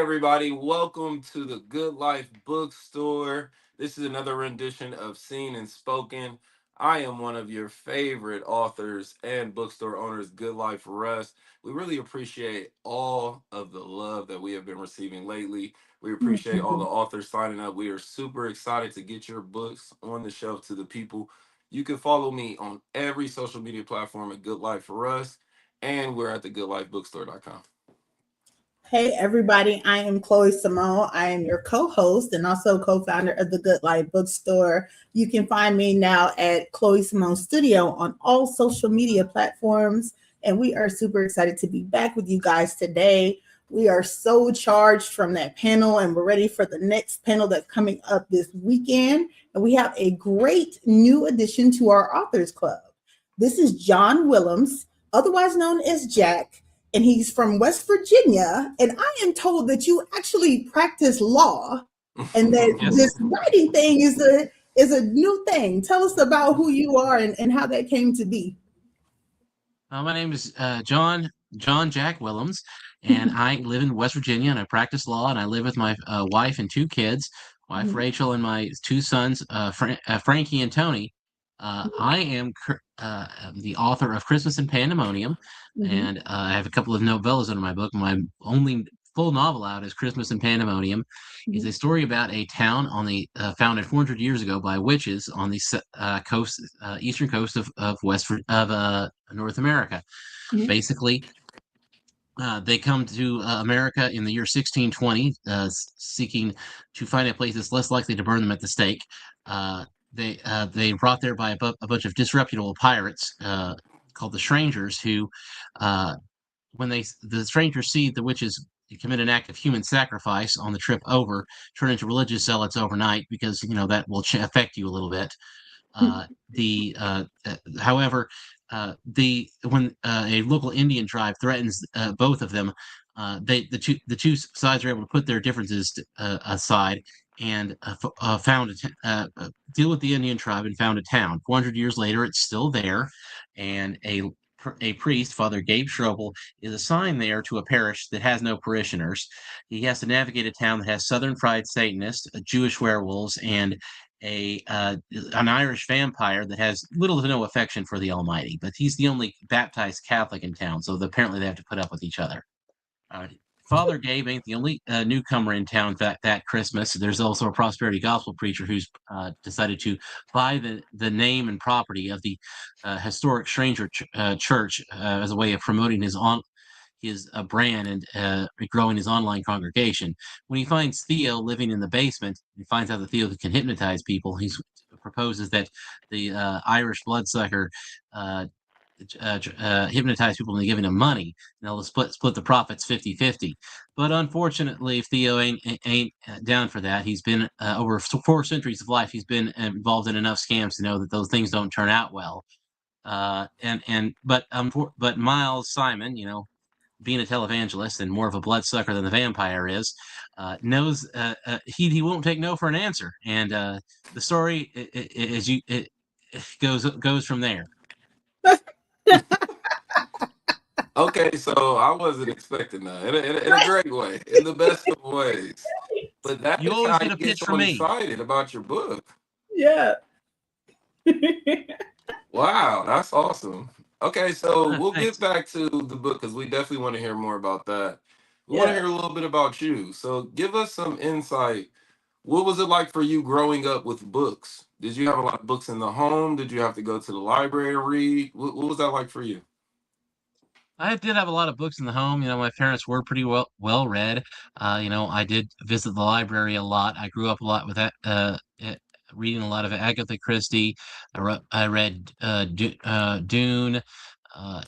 everybody. Welcome to the Good Life Bookstore. This is another rendition of Seen and Spoken. I am one of your favorite authors and bookstore owners, Good Life Russ. We really appreciate all of the love that we have been receiving lately. We appreciate all the authors signing up. We are super excited to get your books on the shelf to the people. You can follow me on every social media platform at Good Life Russ, and we're at thegoodlifebookstore.com. Hey, everybody. I am Chloe Simone. I am your co host and also co founder of the Good Life Bookstore. You can find me now at Chloe Simone Studio on all social media platforms. And we are super excited to be back with you guys today. We are so charged from that panel, and we're ready for the next panel that's coming up this weekend. And we have a great new addition to our Authors Club. This is John Willems, otherwise known as Jack, and he's from West Virginia. And I am told that you actually practice law and that Yes. this writing thing is a new thing. Tell us about who you are and how that came to be. My name is John Jack Willems, and I live in West Virginia, and I practice law, and I live with my wife and two kids, wife Rachel, and my two sons, Frankie and Tony. I am the author of Christmas in Pandemonium, Mhm. and I have a couple of novellas under my book. My only full novel out is Christmas in Pandemonium. It's Mhm. a story about a town on the founded 400 years ago by witches on the eastern coast of North America. Mhm. Basically, they come to America in the year 1620, seeking to find a place that's less likely to burn them at the stake. They brought there by a bunch of disreputable pirates called the Strangers, who, uh, when the strangers see the witches commit an act of human sacrifice on the trip over, turn into religious zealots overnight, because that will affect you a little bit. However, the when a local Indian tribe threatens both of them, the two sides are able to put their differences aside and deal with the Indian tribe and found a town. 400 years later, it's still there, and a priest, Father Gabe Strobel, is assigned there to a parish that has no parishioners. He has to navigate a town that has Southern Fried Satanists, Jewish werewolves, and a an Irish vampire that has little to no affection for the Almighty. But he's the only baptized Catholic in town, so apparently they have to put up with each other. Uh, Father Gabe ain't the only newcomer in town that Christmas. There's also a prosperity gospel preacher who's decided to buy the name and property of the historic Stranger Church as a way of promoting his brand and growing his online congregation. When he finds Theo living in the basement, he finds out that Theo can hypnotize people. He proposes that the Irish bloodsucker uh, hypnotize people into giving him money, and they'll split the profits 50-50. But unfortunately, Theo ain't down for that. He's been over 4 centuries of life. He's been involved in enough scams to know that those things don't turn out well. But Miles Simon, being a televangelist and more of a bloodsucker than the vampire is, knows he won't take no for an answer, and the story it goes from there. Okay, so I wasn't expecting that in a great way, in the best of ways. But that You is always how get you a get pitch from someone me. excited about your book. Yeah. Wow, that's awesome. Okay, so we'll get Thanks. back to the book because we definitely want to hear more about that. We want to Yeah. hear a little bit about you. So give us some insight. What was it like for you growing up with books? Did you have a lot of books in the home? Did you have to go to the library and read? What was that like for you? I did have a lot of books in the home. My parents were pretty well read. I did visit the library a lot. I grew up a lot with that, reading a lot of Agatha Christie. I read Dune,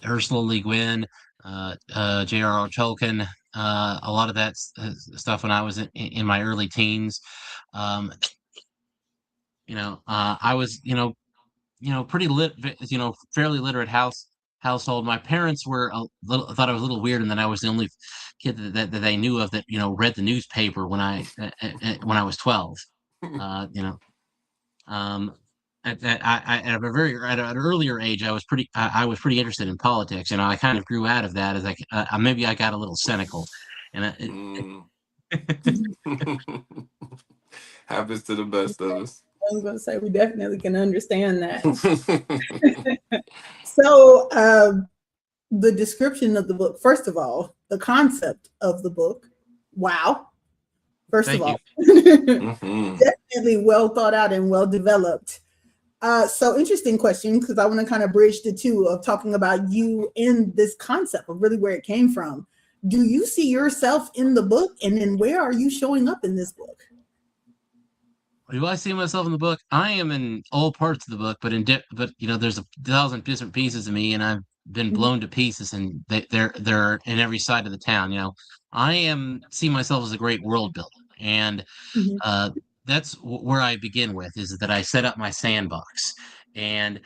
Ursula Le Guin, J.R.R. Tolkien. A lot of that stuff when I was in my early teens. Um, I was pretty fairly literate household. My parents were thought I was a little weird, and that I was the only kid that they knew of that read the newspaper when I was 12. Uh, you know, um, at a at an earlier age, I was pretty interested in politics. I kind of grew out of that as maybe I got a little cynical, and Mm. Happens to the best of us. I was going to say we definitely can understand that. So, the description of the book, first of all, the concept of the book, wow. First of Thank you. all, Hmm. definitely well thought out and well developed. So interesting question because I want to kind of bridge the two of talking about you in this concept of really where it came from. Do you see yourself in the book, and then where are you showing up in this book? Do I see myself in the book? I am in all parts of the book, but but there's 1,000 different pieces of me, and I've been Mhm, blown to pieces, and they're in every side of the town. I am see myself as a great world builder, and mhm, uh, that's where I begin with is that I set up my sandbox, and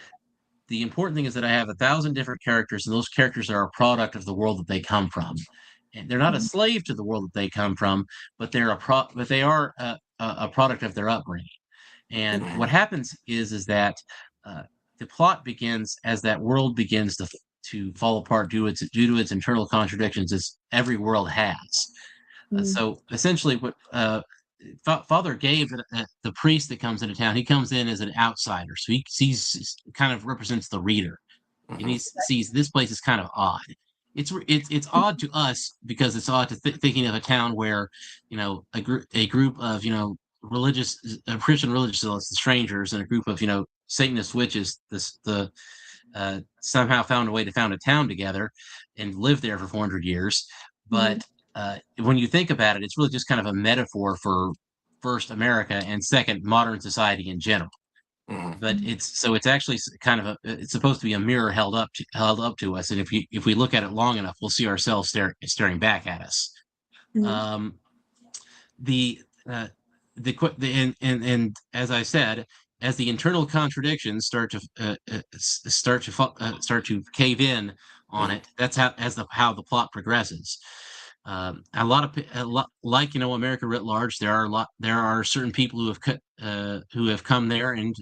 the important thing is that I have 1,000 different characters, and those characters are a product of the world that they come from. And they're not a mhm, slave to the world that they come from, but but they are a product of their upbringing. And what Hmm. happens is that uh, the plot begins as that world begins to fall apart due to its internal contradictions, as every world has. mhm, So essentially, what Father Gabe, the priest that comes into town, he comes in as an outsider, so he sees kind of represents the reader, and he Hmm. sees this place is kind of odd. It's odd to us because it's odd to thinking of a town where a group of religious Christian religious strangers and a group of Satanist witches the somehow found a way to found a town together and live there for 400 years. mhm, But when you think about it, it's really just kind of a metaphor for first America and second modern society in general. Hmm. But it's actually kind of it's supposed to be a mirror held up to us, and if we look at it long enough, we'll see ourselves staring back at us. mhm, Um, the uh, and as I said, as the internal contradictions start to cave in on Hmm. it, that's how the plot progresses. A lot of a lot, like America writ large, there are certain people who have come there, and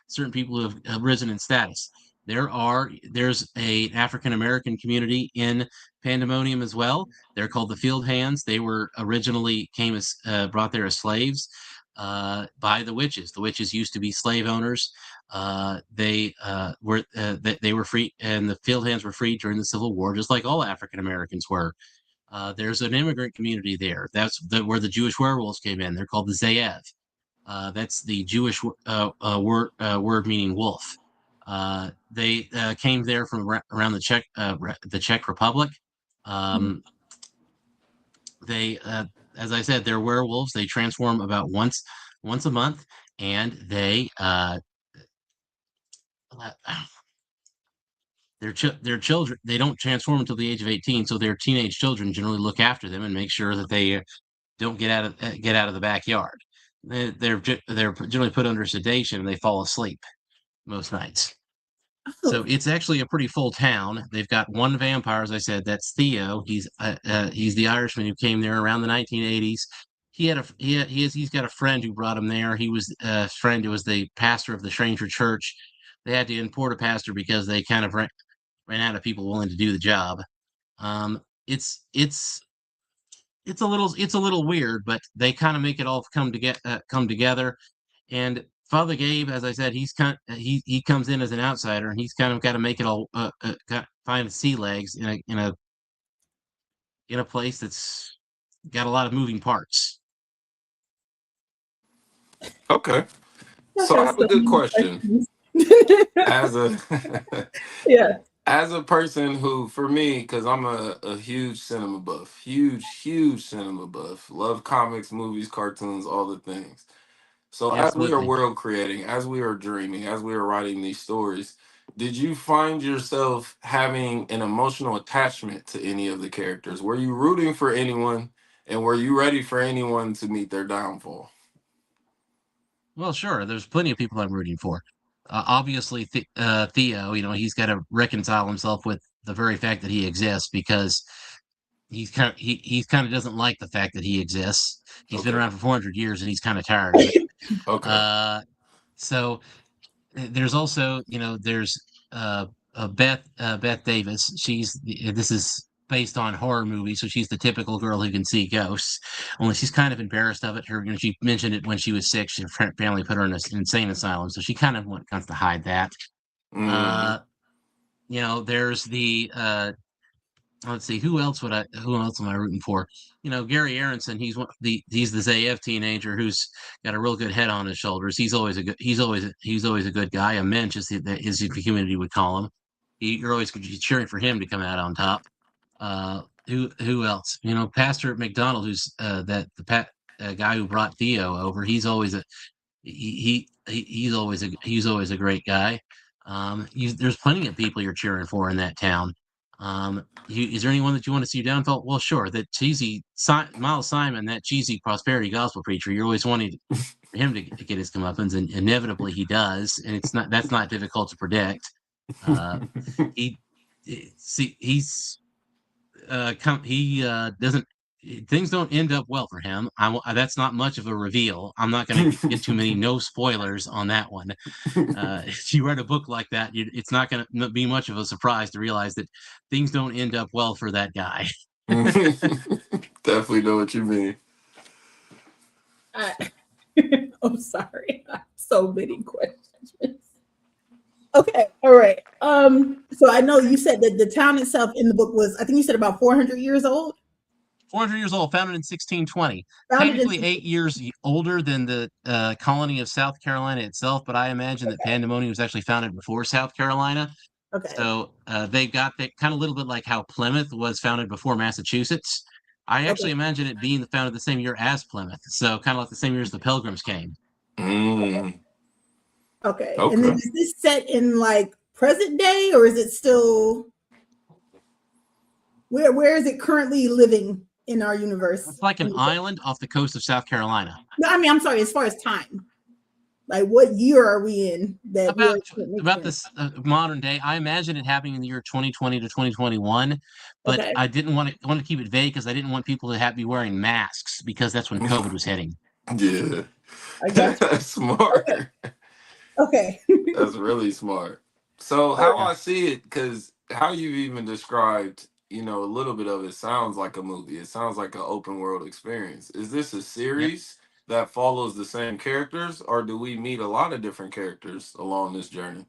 certain people who have risen in status. There's a African American community in Pandemonium as well. They're called the Field Hands. They were originally came as brought there as slaves by the witches. The witches used to be slave owners. They were free, and the Field Hands were free during the Civil War, just like all African Americans were. There's an immigrant community there. Where the Jewish werewolves came in. They're called the Zayev. That's the Jewish word meaning wolf. They came there from around the Czech Republic. mhm, Um, they, as I said, they're werewolves. They transform about once a month, and uh, their children. They don't transform until the age of 18, so their teenage children generally look after them and make sure that they don't get out of the backyard. They're generally put under sedation and they fall asleep most nights. So oh, it's actually a pretty full town. They've got one vampire, as I said. That's Theo. He's the Irishman who came there around the 1980s. He's got a friend who brought him there. He was a friend who was the pastor of the Stranger Church. They had to import a pastor because they kind of ran out of people willing to do the job. Um, it's it's it's a little weird, but they kind of make it all come together. And Father Gabe, as I said, he comes in as an outsider, and he's kind of got to make it all find his sea legs in a place that's got a lot of moving parts. Okay. I So I have have a so good many question. questions. As a Yeah. as a person who, for me, because I'm a huge cinema buff, huge cinema buff, love comics, movies, cartoons, all the things. So Yeah, as we are absolutely. world creating, as we are dreaming, as we are writing these stories, did you find yourself having an emotional attachment to any of the characters? Were you rooting for anyone, and were you ready for anyone to meet their downfall? Well, sure. There's plenty of people I'm rooting for. Obviously, Theo, he's got to reconcile himself with the very fact that he exists because he kind of doesn't like the fact that he exists. He's been Okay. around for 400 years and he's kind of tired of it. Okay. Uh, so there's also, there's uh, Beth Davis. This is based on horror movies, so she's the typical girl who can see ghosts. Only she's kind of embarrassed of it. She mentioned it when she was sick. Her family put her in an insane asylum, so she kind of wants to hide that. Mm. Uh, there's the let's see, who else am I rooting for? Gary Aronson, he's the Zayev teenager who's got a real good head on his shoulders. He's always a good guy, a mensch as the community would call him. You're always cheering for him to come out on top. Who else? Pastor McDonald, who's that the guy who brought Theo over. He's always a great guy. There's plenty of people you're cheering for in that town. Is there anyone that you want to see downfall? Well, sure. That cheesy Miles Simon, that cheesy prosperity gospel preacher. You're always wanting for him to get his comeuppance, and inevitably he does. And that's not difficult to predict. He see he's he doesn't things don't end up well for him. That's not much of a reveal. I'm not going to get too many no spoilers on that one. If you read a book like that, it's not going to be much of a surprise to realize that things don't end up well for that guy. Definitely know what you mean. I'm sorry. So many questions. Okay, all right. So I know you said that the town itself in the book was, I think you said about 400 years old. 400 years old, founded in 1620. Founded Technically in 8 years older than the colony of South Carolina itself, but I imagine that Pandemonium was actually founded before South Carolina. Okay. So they've got that kind of little bit like how Plymouth was founded before Massachusetts. I actually imagine it being founded the same year as Plymouth. So kind of like the same year as the Pilgrims came. Mm. Okay. And then is this set in like present day, or is it still where is it currently living in our universe? It's like an island off the coast of South Carolina. No, I mean, I'm sorry, as far as time. Like what year are we in that about this modern day? I imagine it happening in the year 2020 to 2021, but I didn't want to keep it vague because I didn't want people to be wearing masks because that's when COVID was hitting. Yeah. I got you. That's smart. Okay. That's really smart. So how I see it, because how you've even described, a little bit of it sounds like a movie. It sounds like an open world experience. Is this a series that follows the same characters, or do we meet a lot of different characters along this journey?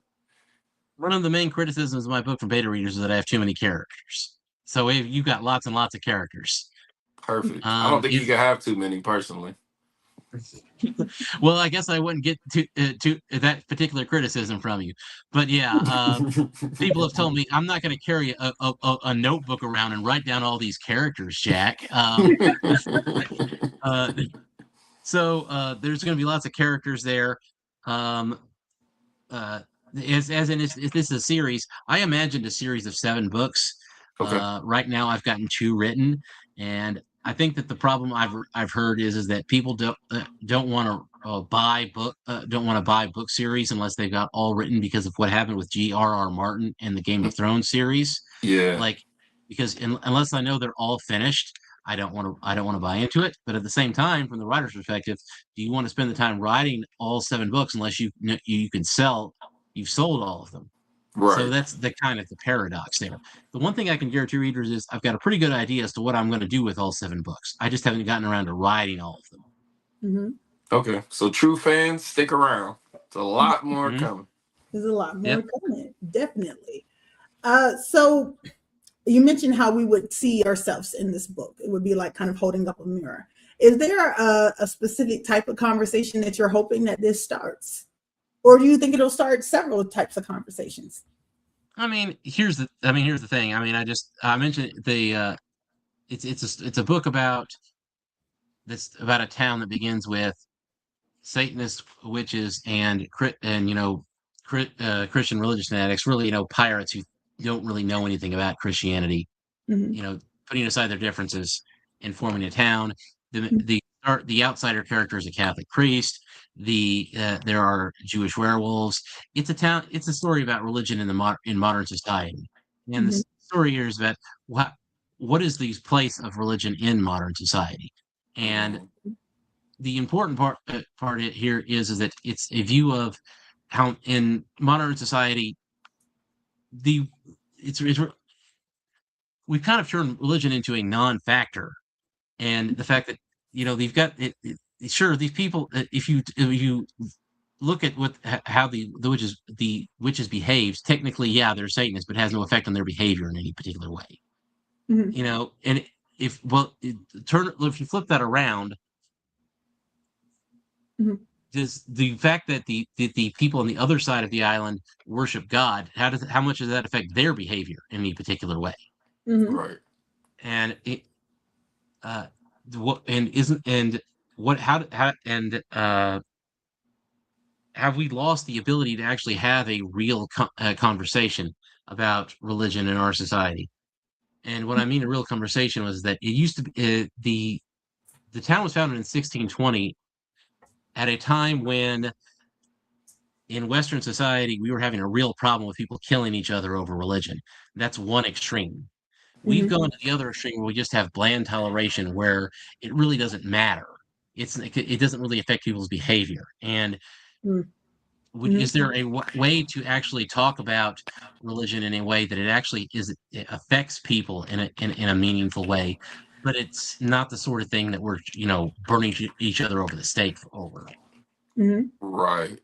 One of the main criticisms of my book from beta readers is that I have too many characters. So you've got lots and lots of characters. Perfect. I don't think you can have too many personally. Well, I guess I wouldn't get to that particular criticism from you, but yeah, people have told me I'm not going to carry a notebook around and write down all these characters, Jack. So there's going to be lots of characters there. As in, if this is a series, I imagined a series of 7 books. Right now, I've gotten 2 written, and I think that the problem I've heard is that people don't want to buy book series unless they've got all written because of what happened with G.R.R. Martin and the Game of Thrones series. Yeah, because unless I know they're all finished, I don't want to buy into it. But at the same time, from the writer's perspective, do you want to spend the time writing all 7 books unless you've sold all of them? Right. So that's the kind of the paradox there. The one thing I can guarantee readers is I've got a pretty good idea as to what I'm going to do with all 7 books. I just haven't gotten around to writing all of them. Mm-hmm. Okay, so true fans, stick around. It's a lot more coming. There's a lot more coming, definitely. So you mentioned how we would see ourselves in this book. It would be like kind of holding up a mirror. Is there a specific type of conversation that you're hoping that this starts? Or do you think it'll start several types of conversations? Here's the thing. I mentioned it's a book about a town that begins with Satanist witches and Christian religious fanatics, really, pirates who don't really know anything about Christianity, putting aside their differences and forming a town. The outsider character is a Catholic priest. There are Jewish werewolves. It's a story about religion in modern society, and the story here is about what is the place of religion in modern society. And the important part here is that it's a view of how in modern society it's we've kind of turned religion into a non-factor, and the fact that they've got sure, these people, if you look at how the witches behaves, technically, yeah, they're Satanists, but it has no effect on their behavior in any particular way. Mhm. And if you flip that around, Mhm. does the fact that the people on the other side of the island worship God, how much does that affect their behavior in any particular way? Mhm. Right. And it uh what and isn't and what how and have we lost the ability to actually have a real conversation about religion in our society? And what I mean a real conversation was that it used to be the town was founded in 1620 at a time when in Western society we were having a real problem with people killing each other over religion. That's one extreme. We've Mhm. gone to the other extreme where we just have bland toleration where it really doesn't matter. It doesn't really affect people's behavior. And Mhm. is Mhm. there a way to actually talk about religion in a way that it affects people in a meaningful way, but it's not the sort of thing that we're burning each other over the stake over. Mhm. Right.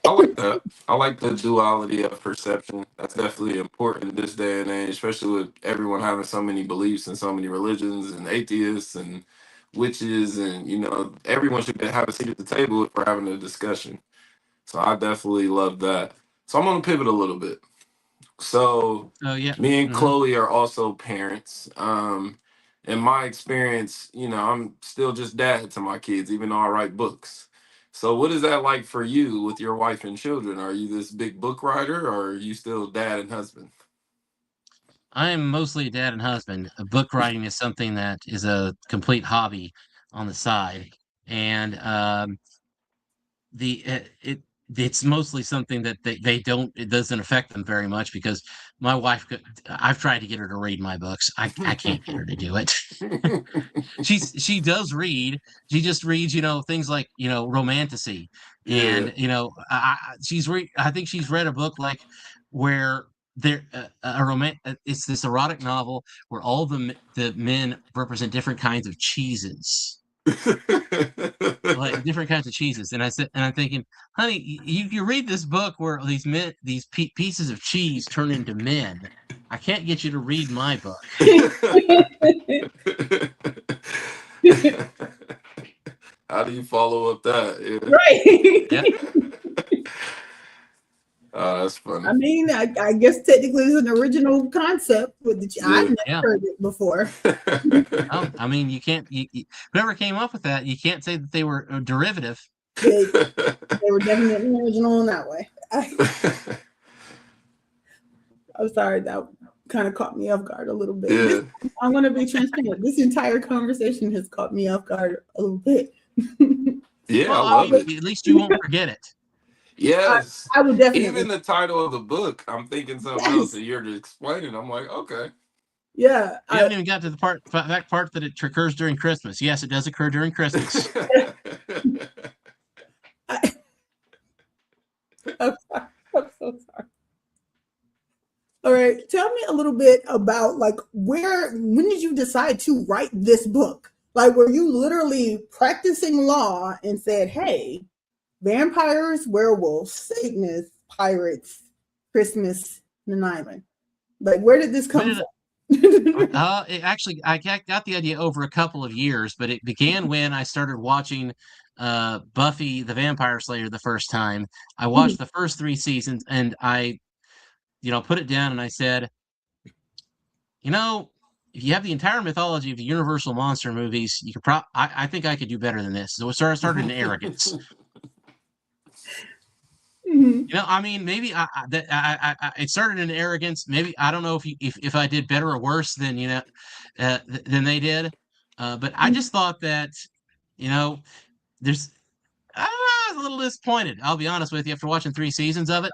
I like that. I like the duality of perception. That's definitely important in this day and age, especially with everyone having so many beliefs and so many religions and atheists and witches, and everyone should have a seat at the table if we're having a discussion. So I definitely love that. So I'm gonna pivot a little bit. So Oh yeah. me and Hmm. Chloe are also parents. In my experience, I'm still just dad to my kids, even though I write books. So what is that like for you with your wife and children? Are you this big book writer, or are you still dad and husband? I am mostly a dad and husband. Book writing is something that is a complete hobby on the side, and the it's mostly something that they don't it doesn't affect them very much because my wife I've tried to get her to read my books. I can't get her to do it. She does read. She just reads, things like, romantasy. Yeah. And, I think she's read a book like where there it's this erotic novel where all the men represent different kinds of cheeses, like different kinds of cheeses. And I'm thinking, honey, you read this book where these pieces of cheese turn into men. I can't get you to read my book. How do you follow up that? Right. Yeah. Oh, that's funny. I mean, I guess technically it's an original concept, but I've Yeah. never Yeah. heard it before. Oh, I mean, you can't. Whoever came up with that, you can't say that they were a derivative. They were definitely original in that way. I'm sorry, that kind of caught me off guard a little bit. Yeah. I'm going to be transparent. This entire conversation has caught me off guard a little bit. Yeah, I Well, I love mean, it. at least you won't forget it. I, Yes. I would definitely. Even the title of the book, I'm thinking something else, Yes. and you're just explaining. I'm like, okay. Yeah. You haven't even got to the that part that it occurs during Christmas. Yes, it does occur during Christmas. I, I'm sorry. I'm so sorry. All right. Tell me a little bit about when did you decide to write this book? Like, were you literally practicing law and said, hey, vampires, werewolves, Satanists, pirates, Christmas, in an island? Like, where did this When come did from? I got the idea over a couple of years, but it began when I started watching Buffy the Vampire Slayer the first time. I watched the first 3 seasons, and I put it down and I said, you know, if you have the entire mythology of the Universal monster movies, you could I think I could do better than this. So it started in arrogance. Mhm. I mean, maybe it started in arrogance. Maybe I don't know if I did better or worse than than they did, but I just thought that you know there's I was a little disappointed. I'll be honest with you after watching 3 seasons of it.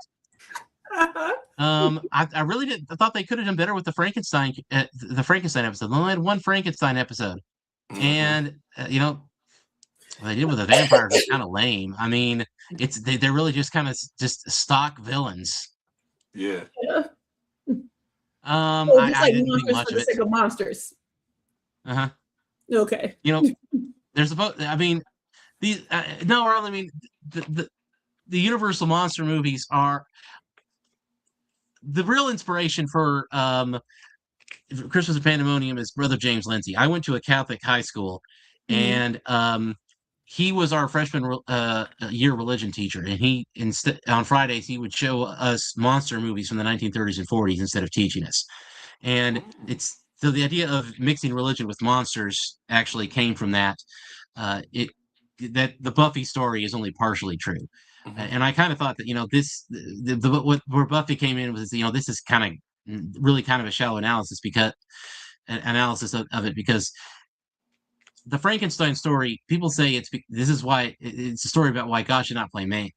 I really did. I thought they could have done better with the Frankenstein episode. They only had one Frankenstein episode, Hmm. and what they did with the vampires is kind of lame. I mean, they're really just kind of just stock villains. Yeah. Yeah. Oh, just I like didn't think monsters much for of the it. sake of monsters. Uh-huh. Okay. You know, there's supposed. I mean, these. No, I mean, the, the the Universal monster movies are the real inspiration for Christmas of Pandemonium is Brother James Lindsay. I went to a Catholic high school, Mhm. and he was our freshman year religion teacher. And he instead on Fridays he would show us monster movies from the 1930s and 40s instead of teaching us. And Mm, it's so the idea of mixing religion with monsters actually came from that. It that the Buffy story is only partially true. mhm. And I kind of thought that this what where Buffy came in was this is kind of really kind of a shallow analysis because analysis of it because the Frankenstein story, people say this is why it's a story about why God should not play man.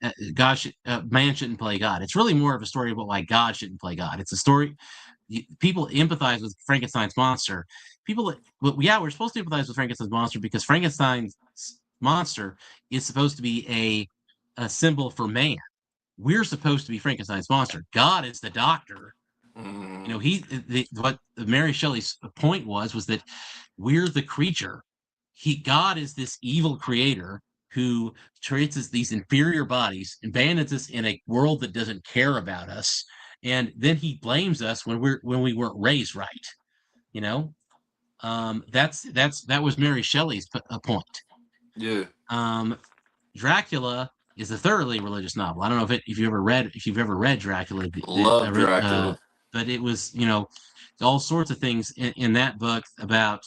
Man shouldn't play God. It's really more of a story about why God shouldn't play God. It's a story people empathize with Frankenstein's monster. People, well, yeah, we're supposed to empathize with Frankenstein's monster because Frankenstein's monster is supposed to be a symbol for man. We're supposed to be Frankenstein's monster. God is the doctor. Mm, What Mary Shelley's point was that we're the creature. God is this evil creator who treats us these inferior bodies, abandons us in a world that doesn't care about us, and then he blames us when we weren't raised right. You know, that was Mary Shelley's point. yeah. Um, Dracula is a thoroughly religious novel. I don't know if you've ever read Dracula, Love Dracula. but it was all sorts of things in that book about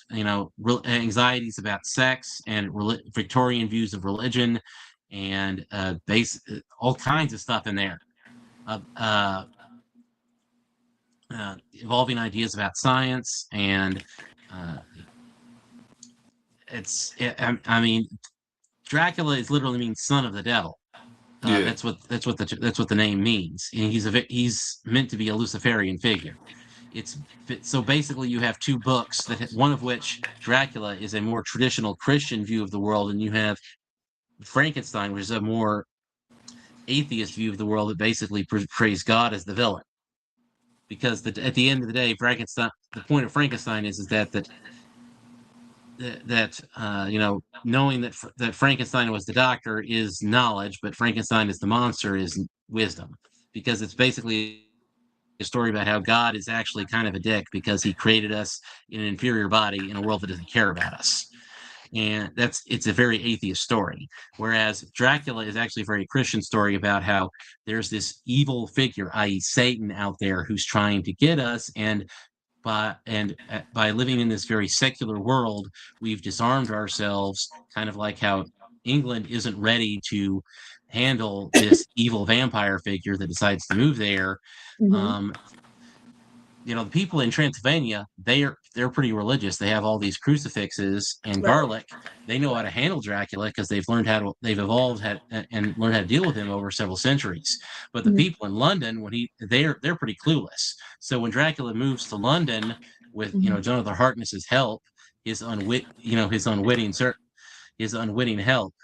anxieties about sex and Victorian views of religion and all kinds of stuff in there. Uh, uh, Evolving ideas about science and uh, I mean Dracula is literally means son of the devil. Yeah. That's what the name means. And he's meant to be a Luciferian figure. It's so basically you have two books one of which Dracula is a more traditional Christian view of the world, and you have Frankenstein, which is a more atheist view of the world that basically portrays God as the villain. Because at the end of the day, Frankenstein, the point of Frankenstein is that knowing that Frankenstein was the doctor is knowledge, but Frankenstein is the monster is wisdom, because it's basically a story about how God is actually kind of a dick because he created us in an inferior body in a world that doesn't care about us. And it's a very atheist story. Whereas Dracula is actually a very Christian story about how there's this evil figure, i.e., Satan, out there who's trying to get us, and by living in this very secular world, we've disarmed ourselves, kind of like how England isn't ready to handle this evil vampire figure that decides to move there. Mhm. Um, the people in Transylvania, they're pretty religious. They have all these crucifixes and Right. garlic. They know how to handle Dracula because they've evolved and learned how to deal with him over several centuries. But the Mhm. people in London, they're pretty clueless. So when Dracula moves to London with Mhm. Jonathan Harkness's help, his unwitting help,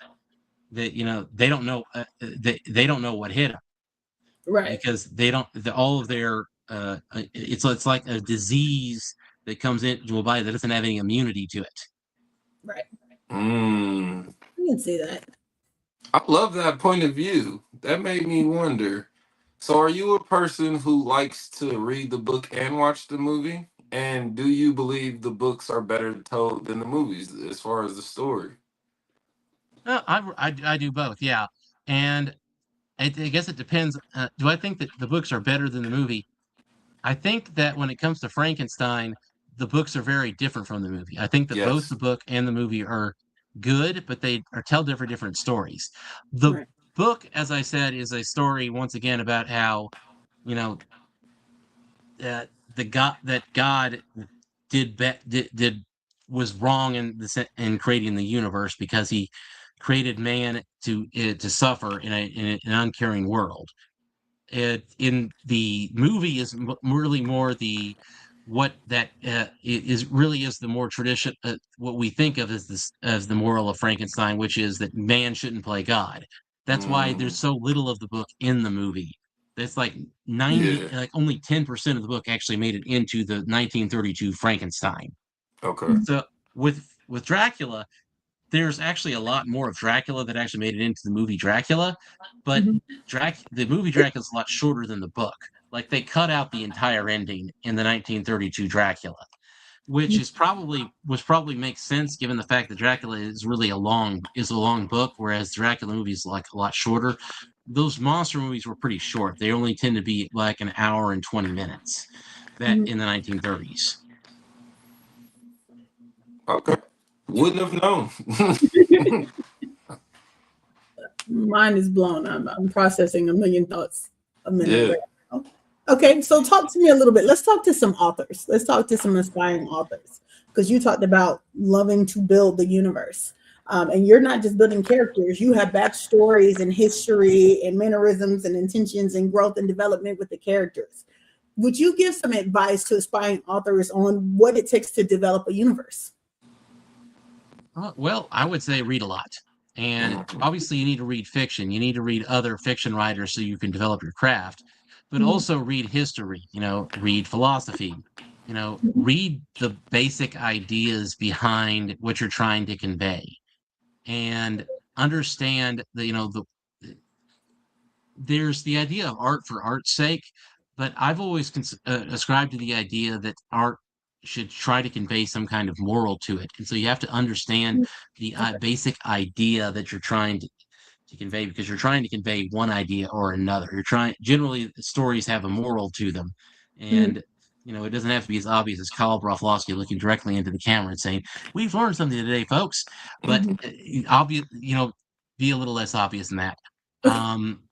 that they don't know they don't know what hit him Right. because they don't all of their it's like a disease that comes into a body that doesn't have any immunity to it. Right. Mm. I can see that. I love that point of view. That made me wonder. So, are you a person who likes to read the book and watch the movie? And do you believe the books are better told than the movies as far as the story? I do both, yeah. And I guess it depends. Do I think that the books are better than the movie? I think that when it comes to Frankenstein, the books are very different from the movie. I think that both the Yes. book and the movie are good, but they are tell different stories. The Right. book, as I said, is a story once again about how you know that God did was wrong in creating the universe because he created man to suffer in an uncaring world. In the movie is really more the what that is really is the more tradition what we think of as this as the moral of Frankenstein, which is that man shouldn't play God. That's why there's Mm. so little of the book in the movie. That's like 90, Yeah. like only 10% of the book actually made it into the 1932 Frankenstein. Okay. So with Dracula, there's actually a lot more of Dracula that actually made it into the movie Dracula, but Mhm. The movie Dracula is a lot shorter than the book. Like they cut out the entire ending in the 1932 Dracula, which is probably makes sense given the fact that Dracula is really a long book, whereas Dracula movie is like a lot shorter. Those monster movies were pretty short. They only tend to be like an hour and 20 minutes that Mhm. in the 1930s. Okay. Wouldn't have known. Mine is blown. I'm processing a million thoughts a minute Yeah. right now. Okay, so talk to me a little bit. Let's talk to some authors. Let's talk to some aspiring authors because you talked about loving to build the universe. And you're not just building characters, you have backstories and history and mannerisms and intentions and growth and development with the characters. Would you give some advice to aspiring authors on what it takes to develop a universe? Well, I would say read a lot. And Mhm. obviously, you need to read fiction. You need to read other fiction writers so you can develop your craft, but Mhm. also read history, read philosophy, read the basic ideas behind what you're trying to convey and understand there's the idea of art for art's sake, but I've always ascribed to the idea that art should try to convey some kind of moral to it. And so you have to understand the Okay. basic idea that you're trying to convey because you're trying to convey one idea or another. Generally, stories have a moral to them. Mhm. And, it doesn't have to be as obvious as Kyle Broflovsky looking directly into the camera and saying, "We've learned something today, folks." But Mhm. obvious, be a little less obvious than that. Um,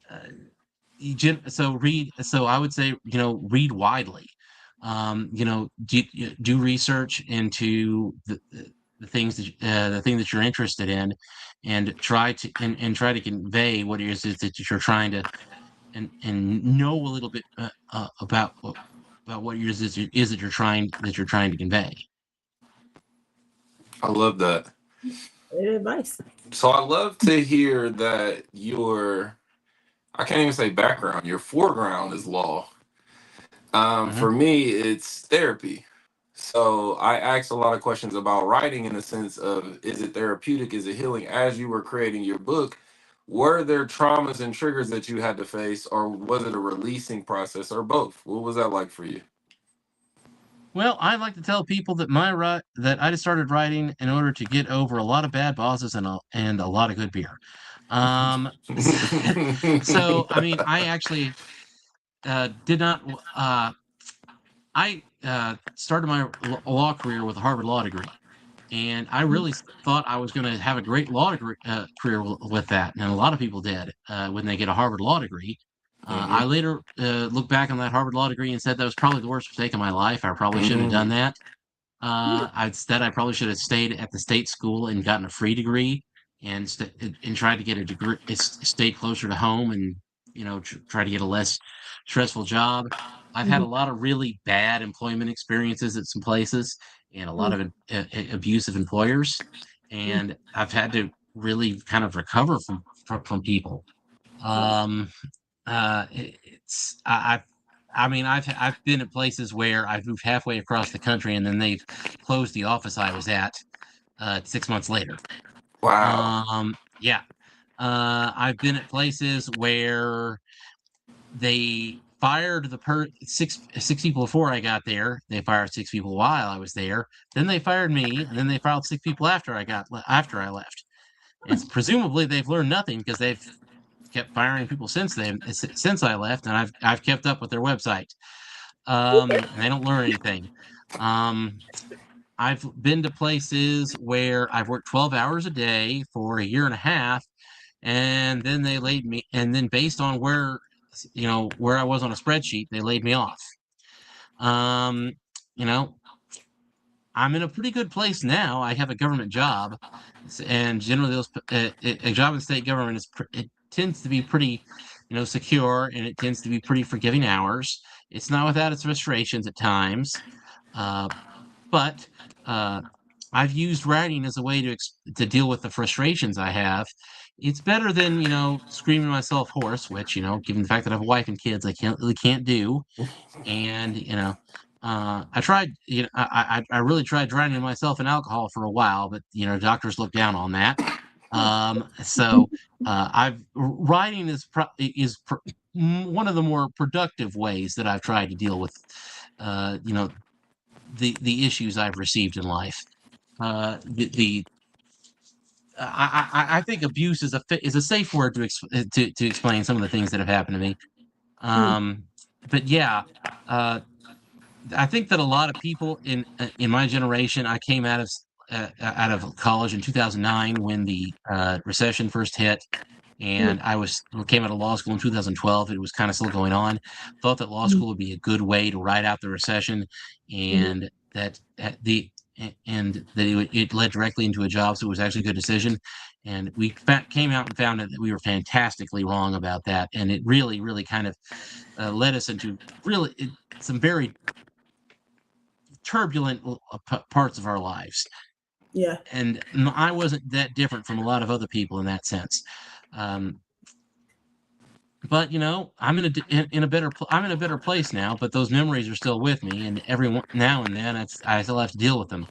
uh, so I would say read widely. Do research into the things the thing that you're interested in, and try to convey what it is that you're trying to and know a little bit about what it is that you're trying to convey. I love that. Great advice. So I love to hear that I can't even say background, your foreground is law. Mhm. For me, it's therapy. So I asked a lot of questions about writing in the sense of, is it therapeutic? Is it healing? As you were creating your book, were there traumas and triggers that you had to face, or was it a releasing process, or both? What was that like for you? Well, I like to tell people that that I just started writing in order to get over a lot of bad bosses and a lot of good beer. Um, so I mean, I actually did not. I started my law career with a Harvard law degree, and I really thought I was going to have a great law career with that, and a lot of people did when they get a Harvard law degree. I Hmm. later looked back on that Harvard law degree and said that was probably the worst mistake of my life. I probably shouldn't have done Hmm. that. Instead, I probably should have stayed at the state school and gotten a free degree and tried to get a degree, stay closer to home and, try to get a less stressful job. I've had a Mhm. lot of really bad employment experiences at some places and a lot of abusive employers. Mhm. And I've had to really kind of recover from people. Um, it's I mean, I've been at places where I've moved halfway across the country and then they've closed the office I was at 6 months later. Wow. Yeah. I've been at places where they fired six people before I got there. They fired six people while I was there. Then they fired me, and then they fired six people after I left. And presumably they've learned nothing because they've kept firing people since I left, and I've kept up with their website. And they don't learn anything. Um, I've been to places where I've worked 12 hours a day for a year and a half, and then they laid me, and then based on where I was on a spreadsheet, they laid me off. Um, you know, I'm in a pretty good place now. I have a government job, and generally, a job in state government it tends to be pretty, secure, and it tends to be pretty forgiving hours. It's not without its frustrations at times, uh, but uh, I've used writing as a way to deal with the frustrations I have. It's better than, screaming myself hoarse, which, given the fact that I have a wife and kids, I can't do. And, I tried, I really tried drowning myself in alcohol for a while, but, doctors look down on that. So, writing one of the more productive ways that I've tried to deal with, the issues I've received in life. The I think abuse is a safe word to explain some of the things that have happened to me. Mm, Um, but yeah, uh, I think that a lot of people in my generation, I came out of college in 2009 when the recession first hit, mm, and came out of law school in 2012. It was kind of still going on. Thought that law mm, school would be a good way to ride out the recession, mhm. and that at the and that it led directly into a job, so it was actually a good decision. And we came out and found out that we were fantastically wrong about that, and it really, really kind of led us into some very turbulent parts of our lives. Yeah. And I wasn't that different from a lot of other people in that sense. Um, but I'm in a I'm in a better place now, but those memories are still with me, and every now and then I still have to deal with them.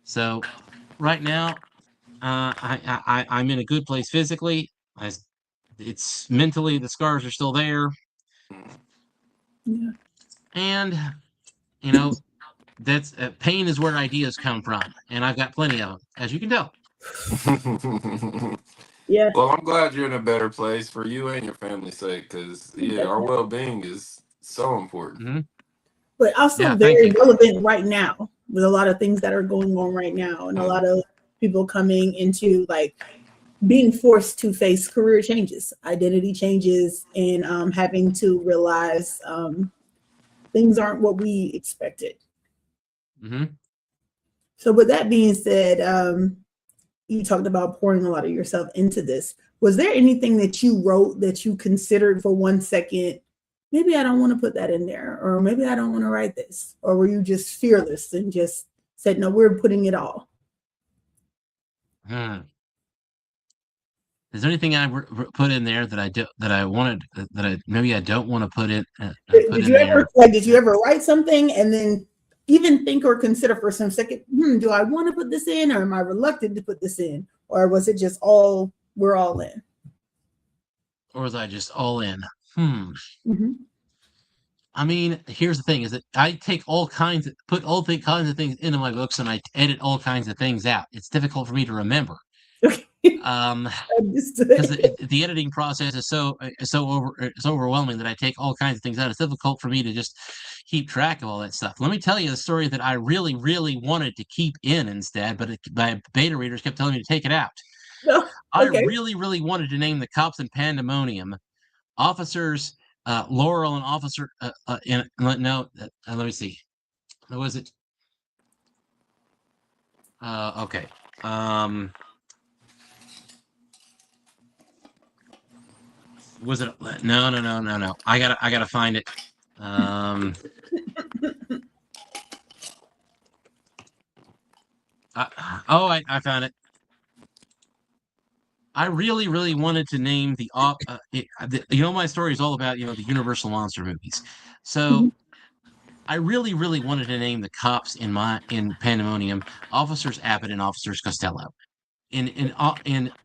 So right now, I'm in a good place physically. It's mentally, the scars are still there, Yeah. and you know that's pain is where ideas come from, and I've got plenty of them, as you can tell. Yeah. Well, I'm glad you're in a better place for you and your family's sake, because yeah, our Definitely. well-being is so important. Hmm. But also Yeah, thank very you. relevant right now with a lot of things that are going on right now, and a Mm. lot of people coming into like being forced to face career changes, identity changes, and having to realize things aren't what we expected. Hmm. So, with that being said, you talked about pouring a lot of yourself into this. Was there anything that you wrote that you considered for 1 second? Maybe I don't want to put that in there, or maybe I don't want to write this, or were you just fearless and just said, "No, we're putting it all." Hmm. Is there anything I put in there that I wanted that I maybe I don't want to put Did in you ever there? like? Did you Uh, ever write something and then even think or consider for some second? Do I want to put this in, or am I reluctant to put this in, or was it just all we're all in? or was I just all in? Hmm. Mm-hmm. I mean, here's the thing: is that I take put kinds of things into my books, and I edit all kinds of things out. It's difficult for me to remember. Okay, Um, because understood. the editing process is so overwhelming that I take all kinds of things out. It's difficult for me to just keep track of all that stuff. Let me tell you the story that I really, really wanted to keep in instead, but my beta readers kept telling me to take it out. No, I okay. really, really wanted to name the cops in Pandemonium officers Laurel and officer. No, let me see. What was it? Okay. Um, was it? No, no, no, no, no. I gotta find it. Um, I found it. I really, really wanted to name my story is all about, the Universal monster movies. Mhm. So I really, really wanted to name the cops in Pandemonium Officers Abbott and Officers Costello in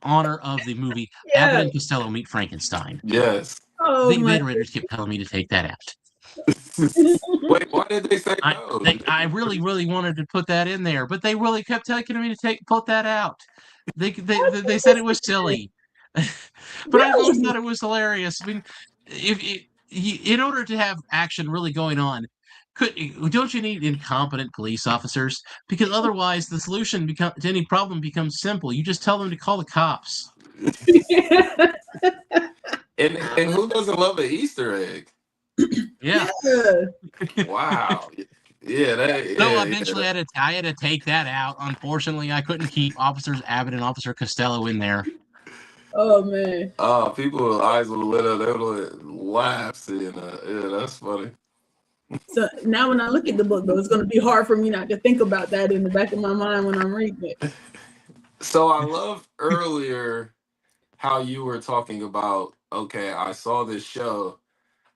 honor of the movie Abbott Yeah. and Costello Meet Frankenstein. Yes. Oh The my. beta readers kept telling me to take that out. Wait, why did they say no? I really, really wanted to put that in there, but they really kept telling me to put that out. They said it was silly, but I always Really? thought it was hilarious. I mean, in order to have action really going on, don't you need incompetent police officers? Because otherwise, the solution to any problem becomes simple. You just tell them to call the cops. And who doesn't love an Easter egg? Yeah. Yeah. Wow. Yeah, So yeah, eventually, I had to take that out. Unfortunately, I couldn't keep Officers Abbott and Officer Costello in there. Oh man. oh, people eyes would have lit up. They would have laughed. Seeing that. Yeah, that's funny. So now when I look at the book, though, it's going to be hard for me not to think about that in the back of my mind when I'm reading it. So I love earlier how you were talking about, okay, I saw this show.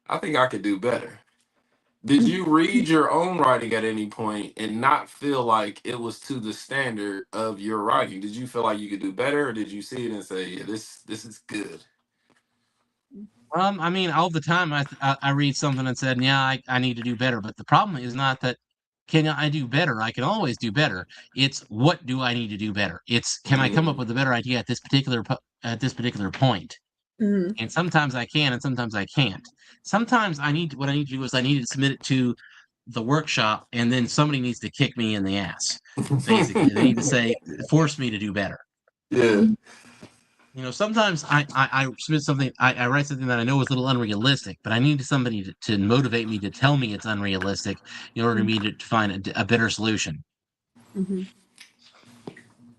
I think I could do better. Did you read your own writing at any point and not feel like it was to the standard of your writing? Did you feel like you could do better, or did you see it and say, "Yeah, this is good"? I mean, all the time I read something and said, yeah, I need to do better. But the problem is not that can I do better? I can always do better. It's what do I need to do better? It's can I come up Mm. with a better idea at this particular point? Mm-hmm. And sometimes I can, and sometimes I can't. Sometimes what I need to do is I need to submit it to the workshop, and then somebody needs to kick me in the ass. Basically, they need to say force me to do better. Yeah. Sometimes I submit something, I write something that I know is a little unrealistic, but I need somebody to motivate me to tell me it's unrealistic in order for me to find a better solution. Mm-hmm.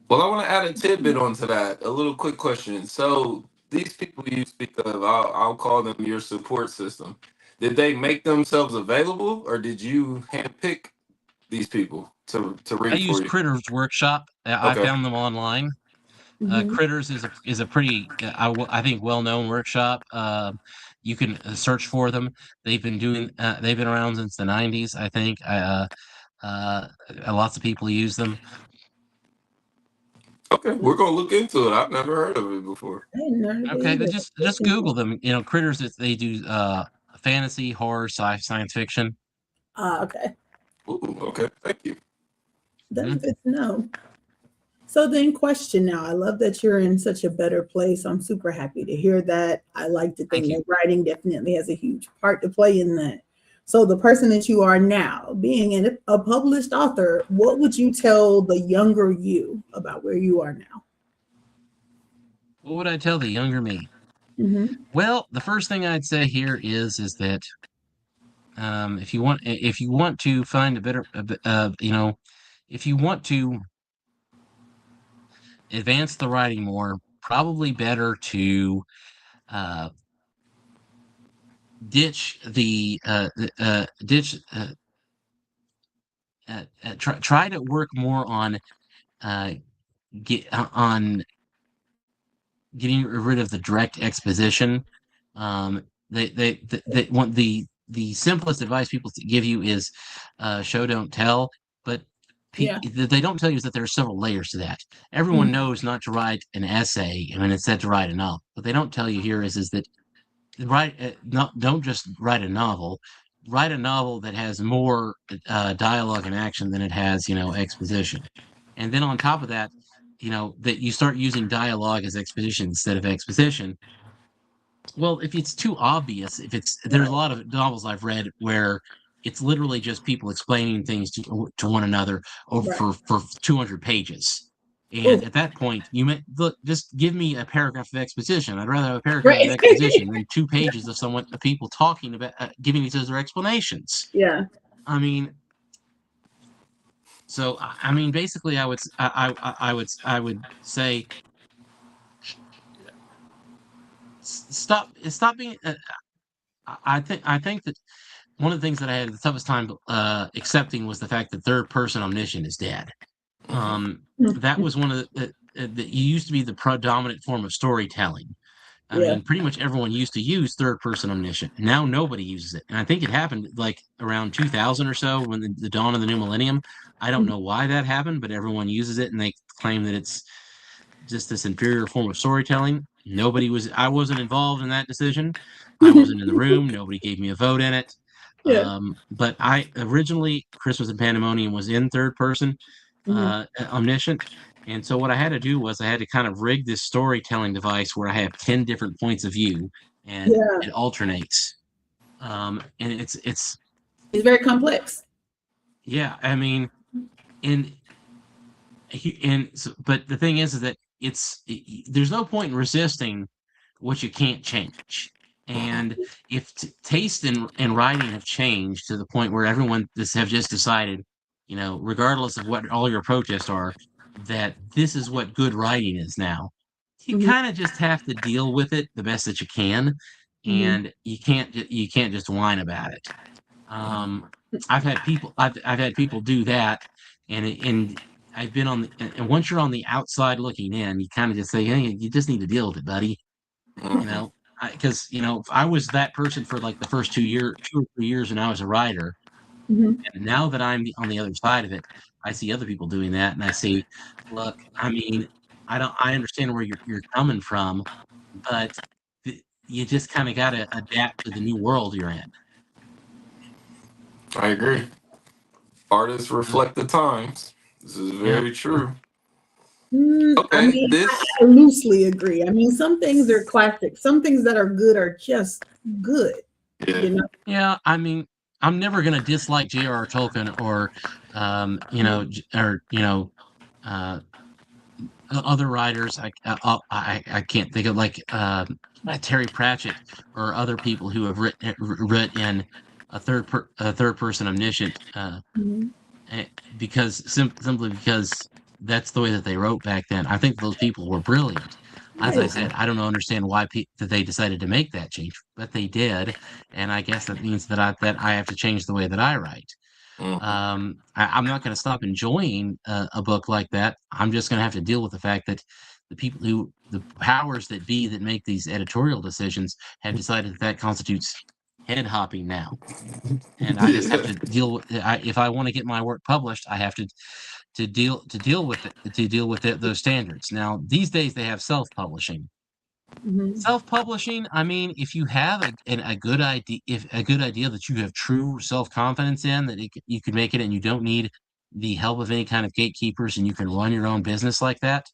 Well, I want to add a tidbit onto that. A little quick question. So these people you speak of, I'll call them your support system. Did they make themselves available, or did you handpick these people to I read use for you? Critters Workshop. I Okay. found them online. Mm-hmm. Critters is a pretty I think well known workshop. You can search for them. They've been around since the '90s. I think. Uh, Lots of people use them. Okay, we're gonna look into it. I've never heard of it before. I didn't know that Okay, but either. just Google them. Critters. They do fantasy, horror, science fiction. Okay. Ooh, okay, thank you. That's Mhm. good to know. So then question now. I love that you're in such a better place. I'm super happy to hear that. I like to Thank think you. that writing definitely has a huge part to play in that. So the person that you are now, being a published author, what would you tell the younger you about where you are now? What would I tell the younger me? Mm-hmm. Well, the first thing I'd say here is that if you want to find a better, if you want to advance the writing more, probably better to uh, ditch try to work more on uh, on getting rid of the direct exposition. Um, they want the simplest advice people give you is show don't tell, but Yeah. they don't tell you is that there are several layers to that. Everyone Mm-hmm. knows not to write an essay when it's said to write a novel. What they don't tell you here is that write not don't just write a novel. Write a novel that has more dialogue and action than it has, exposition. And then on top of that, that you start using dialogue as exposition instead of exposition. Well, if it's too obvious, if it's there's a Right. lot of novels I've read where it's literally just people explaining things to one another over Right. for 200 pages. Oh, And at that point, you may look, just give me a paragraph of exposition. I'd rather have a paragraph of right. exposition than 2 pages of people talking about giving each other explanations. Yeah. I mean, so I mean, basically, I would say stop being. I think that one of the things that I had the toughest time accepting was the fact that third person omniscient is dead. Mhm. That was one of the used to be the predominant form of storytelling. I Yeah. mean, pretty much everyone used to use third person omniscient. Now nobody uses it. And I think it happened like around 2000 or so when the dawn of the new millennium. I don't know why that happened, but everyone uses it and they claim that it's just this inferior form of storytelling. I wasn't involved in that decision. I wasn't in the room. Nobody gave me a vote in it. Yeah. But I originally, Christmas in Pandemonium was in third person, Hmm. omniscient. And so what I had to do was I had to kind of rig this storytelling device where I have 10 different points of view and Yeah. it alternates. And It's very complex. yeah, I mean, and but the thing is that there's no point in resisting what you can't change. Mhm. And if taste and writing have changed to the point where everyone have just decided, regardless of what all your protests are, that this is what good writing is now, you Hmm. kind of just have to deal with it the best that you can, Hmm. and you can't just whine about it. Um, I've had people do that, and I've been on the and once you're on the outside looking in, you kind of just say, hey, you just need to deal with it, buddy. You Hmm. know, because if I was that person for like the first 2 or 3 years, and I was a writer, Mhm. and now that I'm on the other side of it, I see other people doing that, and I see, look, I mean, I understand where you're coming from, but you just kind of got to adapt to the new world you're in. I agree. Artists Uh, reflect the times. This is yeah, very true. I Okay, mean, this. I loosely agree. I mean, some things are classic. Some things that are good are just good. Yeah. You know. yeah. I mean, I'm never gonna dislike J.R.R. Tolkien or, or uh, other writers. I can't think of like Terry Pratchett or other people who have written a third person omniscient. Mhm. Eh, simply because that's the way that they wrote back then. I think those people were brilliant. As I Right. said, I don't understand why that they decided to make that change, but they did, and I guess that means that I have to change the way that I write. Hmm. I'm not going to stop enjoying a book like that. I'm just going to have to deal with the fact that the powers that be that make these editorial decisions have decided that that constitutes head hopping now, and I just have Yeah. to deal with. If I want to get my work published, I have to deal with those standards. Now, these days they have self-publishing. Mhm. Self-publishing, I mean, if you have a good idea, if a good idea that you have true self-confidence in, that you can make it, and you don't need the help of any kind of gatekeepers, and you can run your own business like that,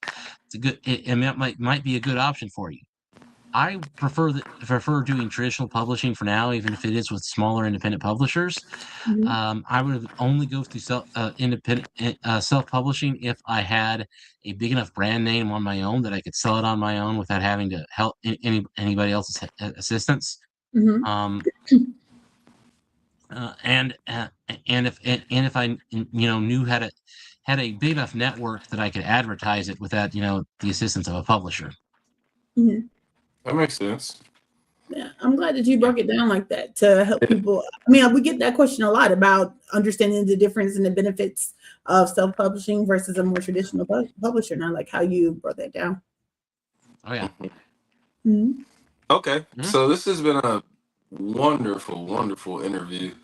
it's a good. It might be a good option for you. I prefer doing traditional publishing for now, even if it is with smaller independent publishers. Mhm. I would only go through self publishing if I had a big enough brand name on my own that I could sell it on my own without having to help anybody else's assistance. Mhm. Um, uh, and uh, and if I knew how to had a big enough network that I could advertise it without the assistance of a publisher. Mhm. That makes sense. Yeah, I'm glad that you Yeah. broke it down like that to help Yeah. people. I mean, we get that question a lot about understanding the difference and the benefits of self-publishing versus a more traditional publisher, and I like how you broke that down. Oh yeah. Mhm. Okay, Mhm. so this has been a wonderful, wonderful interview.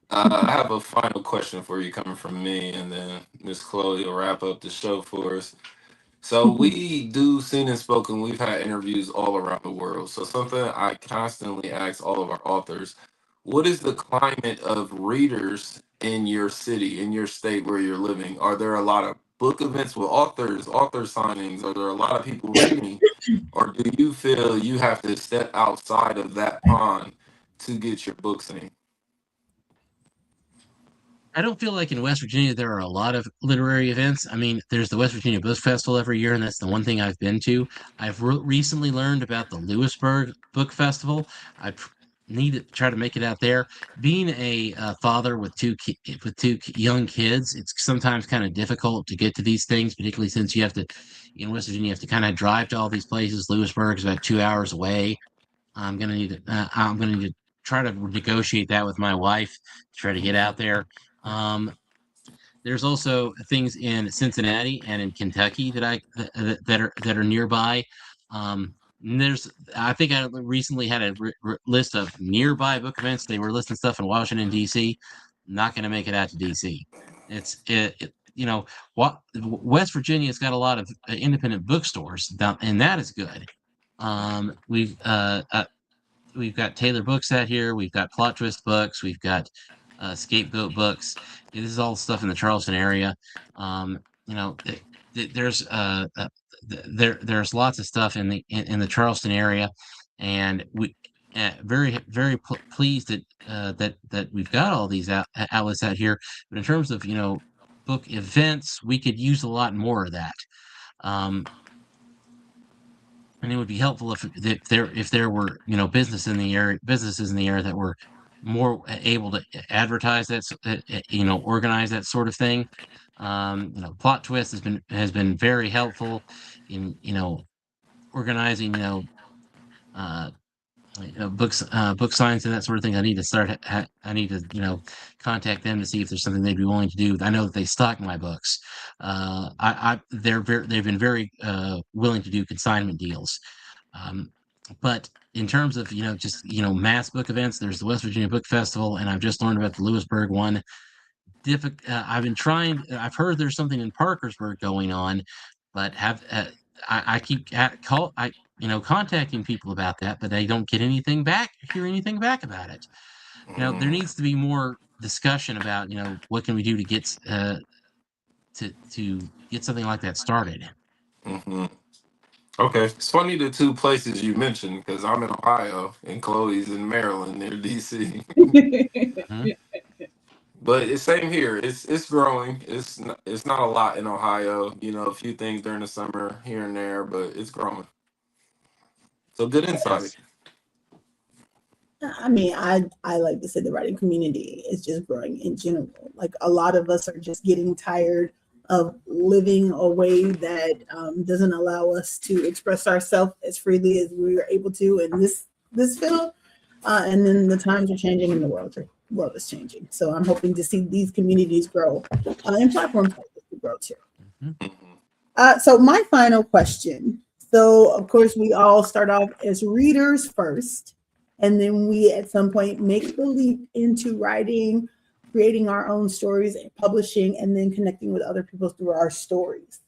I have a final question for you coming from me, and then Miss Chloe will wrap up the show for us. So we do seen and spoken. We've had interviews all around the world. So something I constantly ask all of our authors: what is the climate of readers in your city, in your state where you're living? Are there a lot of book events with authors, author signings? Are there a lot of people reading, or do you feel you have to step outside of that pond to get your book seen? I don't feel like in West Virginia there are a lot of literary events. I mean, there's the West Virginia Book Festival every year, and that's the one thing I've been to. I've recently learned about the Lewisburg Book Festival. Need to try to make it out there. Being a father with young kids, it's sometimes kind of difficult to get to these things, particularly since you have to, in West Virginia, you have to kind of drive to all these places. Lewisburg is about 2 hours away. I'm gonna need to try to negotiate that with my wife to try to get out there. Um, there's also things in Cincinnati and in Kentucky that are nearby. There's I think I recently had a list of nearby book events. They were listing stuff in Washington D.C. Not going to make it out to D.C. What West Virginia's got a lot of independent bookstores down, and that is good. Um, we've uh, uh, we've got Taylor Books out here. We've got Plot Twist Books. We've got Scapegoat Books. This is all stuff in the Charleston area. Um, you know, th- there's there's lots of stuff in the Charleston area, and we very pleased that we've got all these outlets out here. But in terms of book events, we could use a lot more of that. Um, and it would be helpful if there were businesses in the area that were more able to advertise that organize that sort of thing. Plot Twist has been very helpful in organizing uh book signs and that sort of thing. I need to I need to contact them to see if there's something they'd be willing to do. I know that they stock my books. They've been very willing to do consignment deals. Um, but in terms of just mass book events, there's the West Virginia Book Festival, and I've just learned about the Lewisburg one. I've been trying. I've heard there's something in Parkersburg going on, but I keep contacting people about that, but I don't get anything back. Hear anything back about it? There Mm, needs to be more discussion about what can we do to get to get something like that started. hmm Okay, it's funny the two places you mentioned because I'm in Ohio and Chloe's in Maryland near DC. Mhm. But it's same here. It's growing. It's not a lot in Ohio. A few things during the summer here and there, but it's growing. So good insight. Yes. I mean, I like to say the writing community is just growing in general. Like a lot of us are just getting tired of living a way that doesn't allow us to express ourselves as freely as we are able to in this field. And then the times are changing and the world is changing. So I'm hoping to see these communities grow and platforms like this to grow too. Mhm. Mhm. So my final question. So of course we all start off as readers first, and then we at some point make the leap into writing, creating our own stories and publishing, and then connecting with other people through our stories.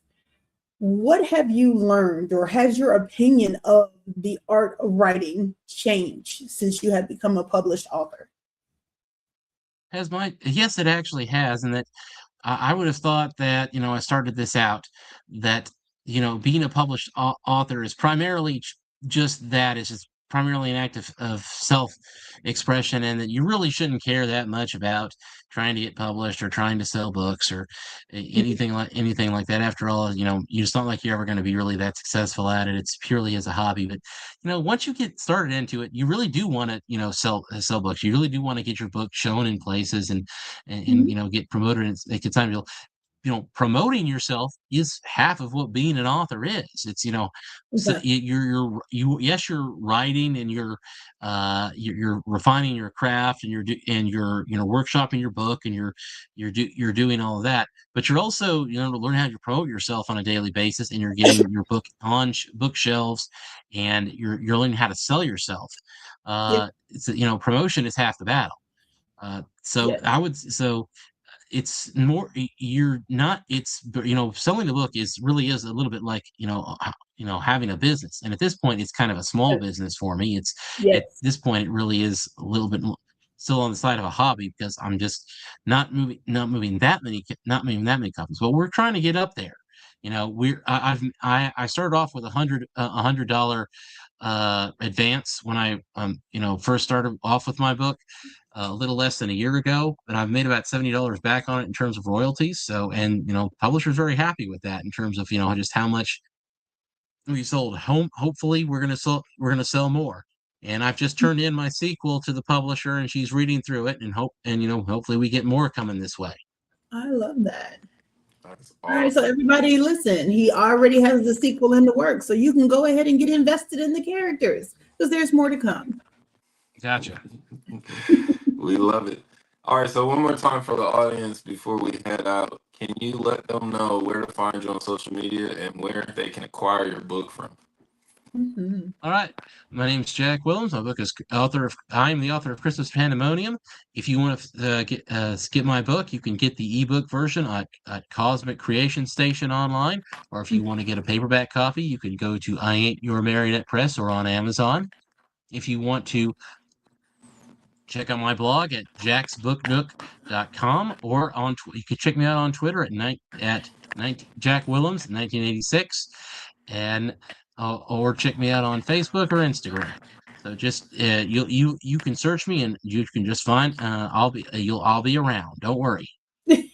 What have you learned, or has your opinion of the art of writing changed since you have become a published author? Has my Yes, it actually has, and that I would have thought that, I started this out, that, being a published author is primarily just that, it's just primarily an act of self-expression, and that you really shouldn't care that much about trying to get published or trying to sell books or anything like that. After all, it's not like you're ever going to be really that successful at it. It's purely as a hobby. But once you get started into it, you really do want to, sell books. You really do want to get your book shown in places and Mhm. get promoted. And it's time promoting yourself is half of what being an author is. It's so Okay. yes, you're writing and you're refining your craft, and you're workshopping your book, and you're doing all of that, but you're also to learn how to promote yourself on a daily basis, and you're getting your book on bookshelves, and you're learning how to sell yourself. Yeah. It's promotion is half the battle. So Yes. I would so it's more you're not it's but, selling the book is a little bit like having a business, and at this point it's kind of a small Yes. business for me. It's At Yes. this point it really is a little bit still on the side of a hobby, because I'm just not moving that many copies, but we're trying to get up there. I started off with $100 advance when I first started off with my book a little less than a year ago, and I've made about $70 back on it in terms of royalties. So, and publisher's very happy with that in terms of just how much we sold. Hopefully, we're gonna sell more. And I've just turned in my sequel to the publisher, and she's reading through it, and hopefully we get more coming this way. I love that. That's All right, so awesome. everybody listen, he already has the sequel in the works, so you can go ahead and get invested in the characters because there's more to come. Gotcha. We love it. All right, so one more time for the audience before we head out. Can you let them know where to find you on social media and where they can acquire your book from? Mhm. All right. My name is Jack Willems. My book is I am the author of Christmas Pandemonium. If you want to get my book, you can get the ebook version at Cosmic Creation Station online, or if you want to get a paperback copy, you can go to I Ain't Your Marionette Press or on Amazon. If you want to check out my blog at jacksbooknook.com, or you can check me out on Twitter at 19, Jack Willems 1986, and or check me out on Facebook or Instagram. So just you can search me, and you can just find I'll be around. Don't worry. To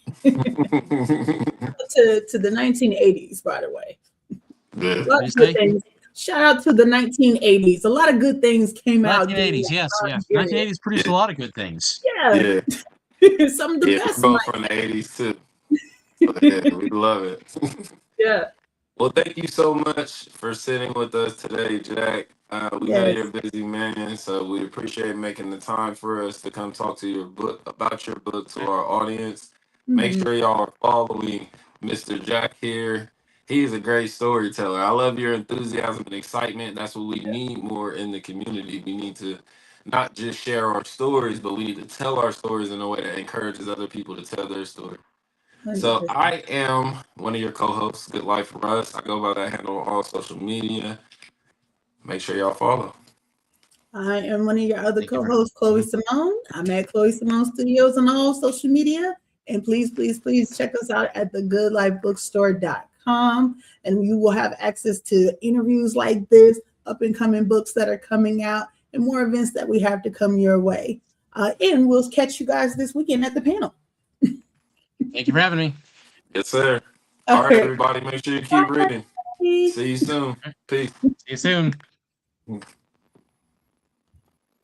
the 1980s, by the way. A Good. lot What do you of good say? things. Shout out to the 1980s. A lot of good things came out during 1980s, yes, that time yes. period. 1980s produced Yeah, a lot of good things. Yeah, yeah, some of the yeah. We're best both might. from the '80s too. So yeah, we love it. Yeah. Well, thank you so much for sitting with us today, Jack. We know you're Yes. a busy man, so we appreciate making the time for us to come talk to your book about your book to our audience. Make Mhm. sure y'all are following Mr. Jack here. He's a great storyteller. I love your enthusiasm and excitement. That's what we need more in the community. We need to not just share our stories, but we need to tell our stories in a way that encourages other people to tell their story. So 100%. I am one of your co-hosts, Good Life Russ. I go by that handle on all social media. Make sure y'all follow. I am one of your other Thank you very co-hosts, Chloe mhm. Simone. I'm at Chloe Simone Studios on all social media. And please, please, please check us out at thegoodlifebookstore.com. And you will have access to interviews like this, up and coming books that are coming out, and more events that we have to come your way. And we'll catch you guys this weekend at the panel. Thank you for having me. Yes, sir. All All right, right. everybody, make sure you keep reading. Bye. See you soon. Peace. See you soon.